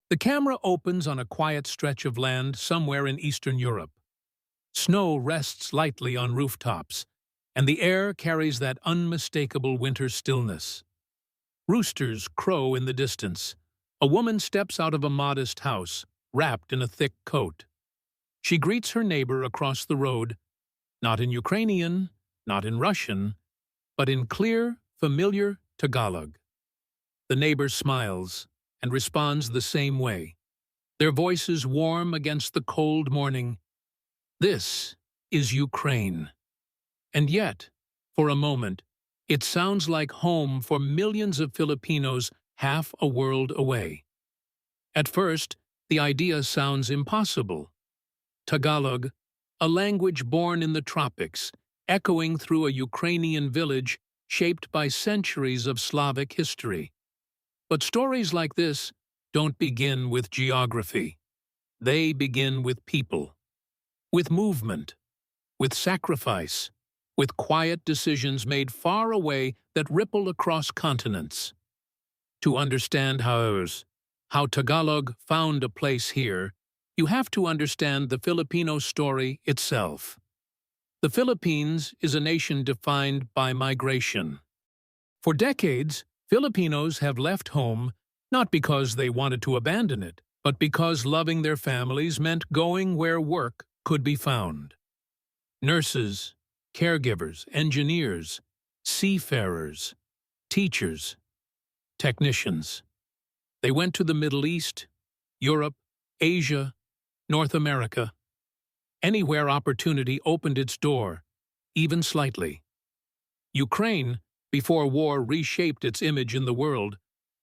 The camera opens on a quiet stretch of land somewhere in Eastern Europe. Snow rests lightly on rooftops, and the air carries that unmistakable winter stillness. Roosters crow in the distance. A woman steps out of a modest house, wrapped in a thick coat. She greets her neighbor across the road, not in Ukrainian, not in Russian, but in clear, familiar Tagalog. The neighbor smiles and responds the same way, their voices warm against the cold morning. This is Ukraine. And yet, for a moment, it sounds like home for millions of Filipinos half a world away. At first, the idea sounds impossible. Tagalog, a language born in the tropics, echoing through a Ukrainian village shaped by centuries of Slavic history. But stories like this don't begin with geography. They begin with people, with movement, with sacrifice, with quiet decisions made far away that ripple across continents. To understand how Tagalog found a place here, you have to understand the Filipino story itself. The Philippines is a nation defined by migration. For decades, Filipinos have left home not because they wanted to abandon it, but because loving their families meant going where work could be found. Nurses, caregivers, engineers, seafarers, teachers, technicians. They went to the Middle East, Europe, Asia, North America. Anywhere opportunity opened its door, even slightly. Ukraine, before war reshaped its image in the world,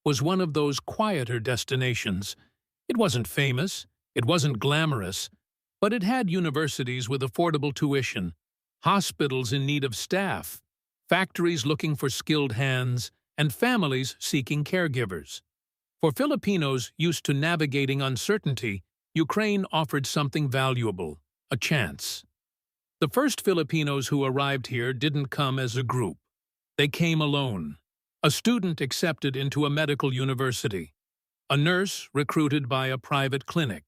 was one of those quieter destinations. It wasn't famous, it wasn't glamorous, but it had universities with affordable tuition, hospitals in need of staff, factories looking for skilled hands, and families seeking caregivers. For Filipinos used to navigating uncertainty, Ukraine offered something valuable, a chance. The first Filipinos who arrived here didn't come as a group. They came alone. A student accepted into a medical university, a nurse recruited by a private clinic,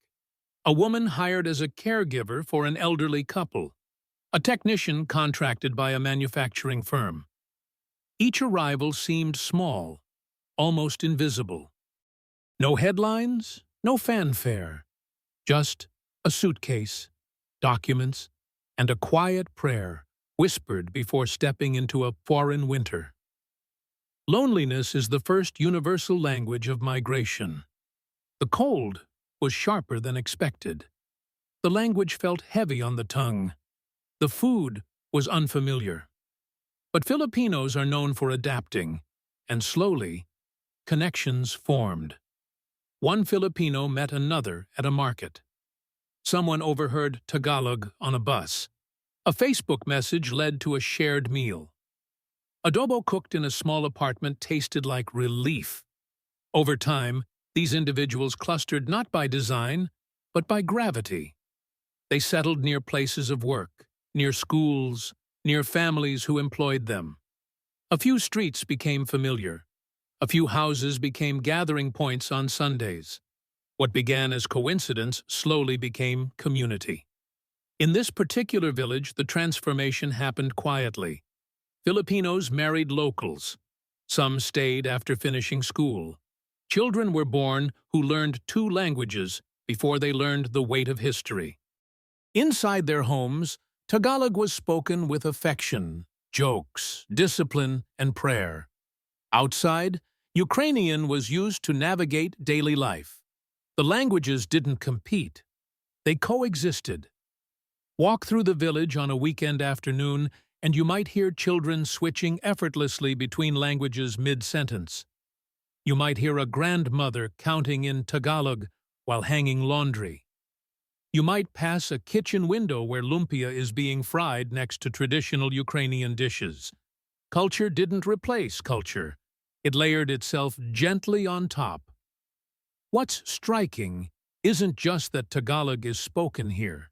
a woman hired as a caregiver for an elderly couple, a technician contracted by a manufacturing firm. Each arrival seemed small, almost invisible. No headlines, no fanfare, just a suitcase, documents, and a quiet prayer whispered before stepping into a foreign winter. Loneliness is the first universal language of migration. The cold was sharper than expected. The language felt heavy on the tongue. The food was unfamiliar. But Filipinos are known for adapting, and slowly, connections formed. One Filipino met another at a market. Someone overheard Tagalog on a bus. A Facebook message led to a shared meal. Adobo cooked in a small apartment tasted like relief. Over time, these individuals clustered not by design, but by gravity. They settled near places of work, near schools, near families who employed them. A few streets became familiar. A few houses became gathering points on Sundays. What began as coincidence slowly became community. In this particular village, the transformation happened quietly. Filipinos married locals. Some stayed after finishing school. Children were born who learned 2 languages before they learned the weight of history. Inside their homes, Tagalog was spoken with affection, jokes, discipline, and prayer. Outside, Ukrainian was used to navigate daily life. The languages didn't compete. They coexisted. Walk through the village on a weekend afternoon, and you might hear children switching effortlessly between languages mid-sentence. You might hear a grandmother counting in Tagalog while hanging laundry. You might pass a kitchen window where lumpia is being fried next to traditional Ukrainian dishes. Culture didn't replace culture. It layered itself gently on top. What's striking isn't just that Tagalog is spoken here.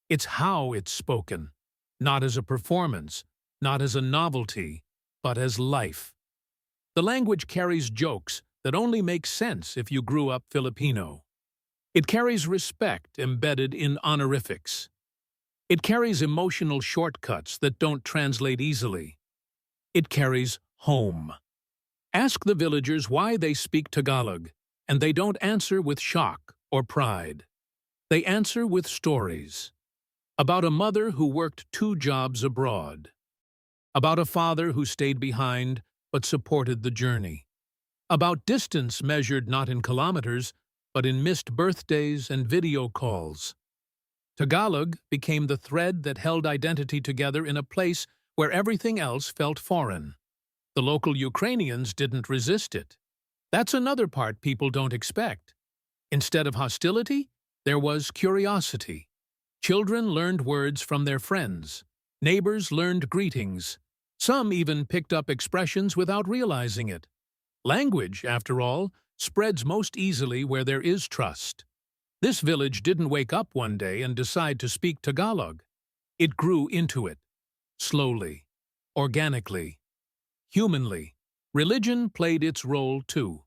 It's how it's spoken, not as a performance, not as a novelty, but as life. The language carries jokes that only make sense if you grew up Filipino. It carries respect embedded in honorifics. It carries emotional shortcuts that don't translate easily. It carries home. Ask the villagers why they speak Tagalog, and they don't answer with shock or pride. They answer with stories. About a mother who worked 2 jobs abroad. About a father who stayed behind but supported the journey. About distance measured not in kilometers, but in missed birthdays and video calls. Tagalog became the thread that held identity together in a place where everything else felt foreign. The local Ukrainians didn't resist it. That's another part people don't expect. Instead of hostility, there was curiosity. Children learned words from their friends. Neighbors learned greetings. Some even picked up expressions without realizing it. Language, after all, spreads most easily where there is trust. This village didn't wake up one day and decide to speak Tagalog. It grew into it. Slowly. Organically. Humanly. Religion played its role too.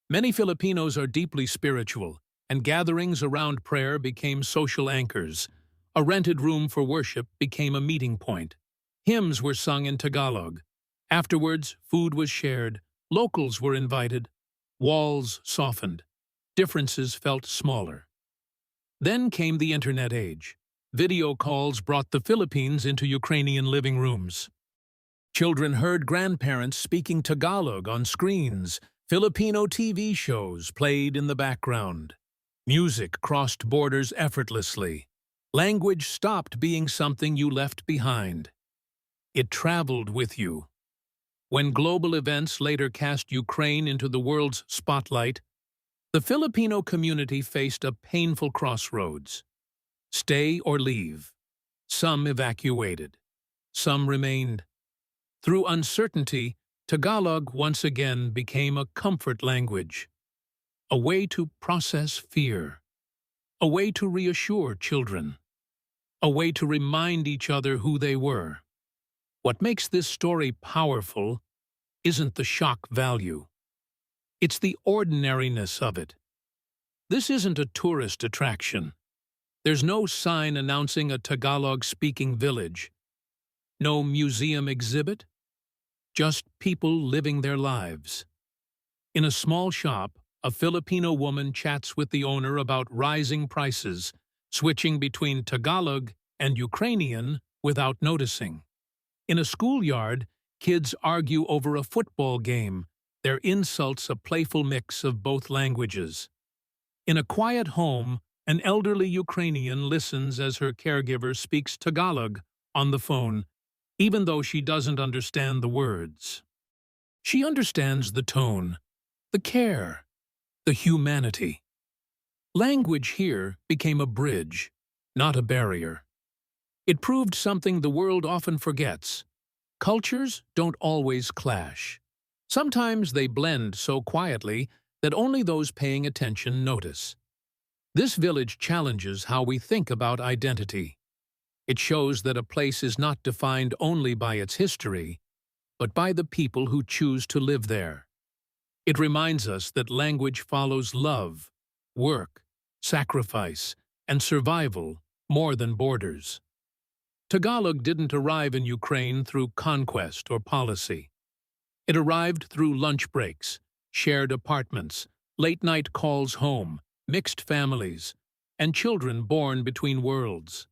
Many Filipinos are deeply spiritual, and gatherings around prayer became social anchors. A rented room for worship became a meeting point. Hymns were sung in Tagalog. Afterwards, food was shared. Locals were invited. Walls softened. Differences felt smaller. Then came the internet age. Video calls brought the Philippines into Ukrainian living rooms. Children heard grandparents speaking Tagalog on screens. Filipino TV shows played in the background. Music crossed borders effortlessly. Language stopped being something you left behind. It traveled with you. When global events later cast Ukraine into the world's spotlight, the Filipino community faced a painful crossroads. Stay or leave. Some evacuated. Some remained. Through uncertainty, Tagalog once again became a comfort language. A way to process fear. A way to reassure children. A way to remind each other who they were. What makes this story powerful isn't the shock value. It's the ordinariness of it. This isn't a tourist attraction. There's no sign announcing a Tagalog-speaking village. No museum exhibit. Just people living their lives. In a small shop, a Filipino woman chats with the owner about rising prices, switching between Tagalog and Ukrainian without noticing. In a schoolyard, kids argue over a football game, their insults a playful mix of both languages. In a quiet home, an elderly Ukrainian listens as her caregiver speaks Tagalog on the phone, even though she doesn't understand the words. She understands the tone, the care, the humanity. Language here became a bridge, not a barrier. It proved something the world often forgets. Cultures don't always clash. Sometimes they blend so quietly that only those paying attention notice. This village challenges how we think about identity. It shows that a place is not defined only by its history, but by the people who choose to live there. It reminds us that language follows love, work, sacrifice, and survival more than borders. Tagalog didn't arrive in Ukraine through conquest or policy. It arrived through lunch breaks, shared apartments, late-night calls home, mixed families, and children born between worlds.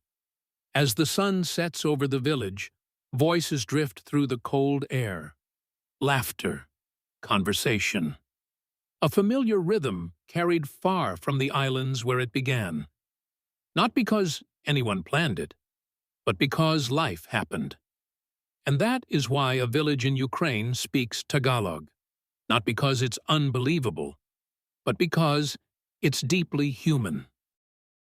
As the sun sets over the village, voices drift through the cold air. Laughter, conversation. A familiar rhythm carried far from the islands where it began. Not because anyone planned it, but because life happened. And that is why a village in Ukraine speaks Tagalog. Not because it's unbelievable, but because it's deeply human.